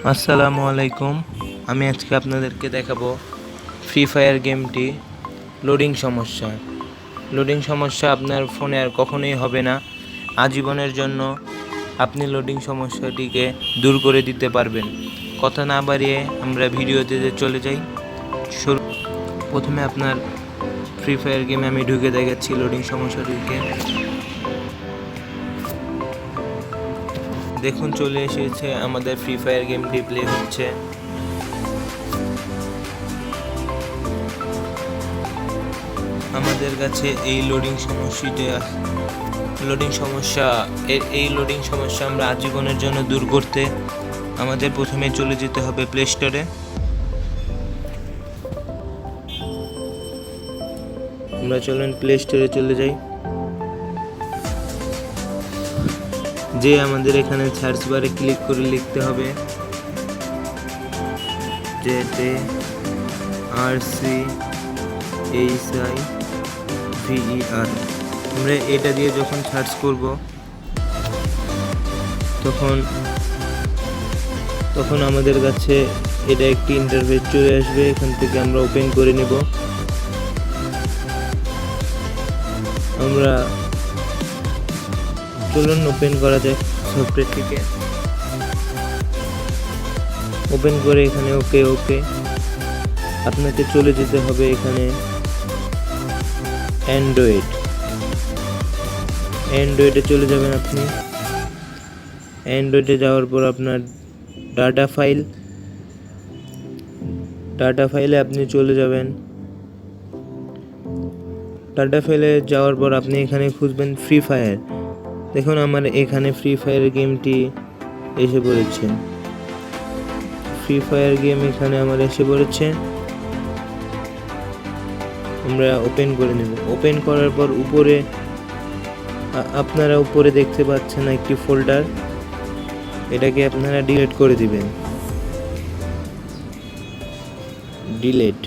আসসালামু আলাইকুম। আমি আজকে আপনাদেরকে দেখাবো ফ্রি ফায়ার গেমটি লোডিং সমস্যা আপনার ফোনে আর কখনোই হবে না। আজীবনের জন্য আপনি লোডিং সমস্যাটিকে দূর করে দিতে পারবেন। কথা না বাড়িয়ে আমরা ভিডিওতে চলে যাই। প্রথমে আপনার ফ্রি ফায়ার গেমে আমি ঢুকে দেখাচ্ছি লোডিং সমস্যাটিকে। দেখুন চলে এসেছে, আমাদের ফ্রি ফায়ার গেমটি প্লে হচ্ছে। আমাদের কাছে এই লোডিং সমস্যা আমরা আজীবনের জন্য দূর করতে আমাদের প্রথমে চলে যেতে হবে প্লে স্টোরে। আমরা চলেন প্লে স্টোরে চলে যাই। যে আমাদের এখানে সার্চ বারে ক্লিক করে লিখতে হবে JTRCHIVER। আমরা এটা দিয়ে যখন সার্চ করব তখন আমাদের কাছে এটা একটি ইন্টারফেস চলে আসবে। এখান থেকে আমরা ওপেন করে নেব। আমরা চলুন ওপেন করা যাক সফটওয়্যারটিকে। ওপেন করে এখানে ওকে আপনাকে চলে যেতে হবে এখানে অ্যান্ড্রয়েডে চলে যাবেন। আপনি অ্যান্ড্রয়েডে যাওয়ার পর আপনার ডাটা ফাইলে আপনি চলে যাবেন। ডাটা ফাইলে যাওয়ার পর আপনি এখানে খুঁজবেন ফ্রি ফায়ার। দেখুন আমার এখানে ফ্রি ফায়ার গেমটি এসে পড়েছে। ফ্রি ফায়ার গেম এখানে আমার এসে পড়েছে। আমরা ওপেন করে নেব। ওপেন করার পর আপনারা উপরে দেখতে পাচ্ছেন একটি ফোল্ডার, এটাকে আপনারা ডিলিট করে দিবেন। ডিলিট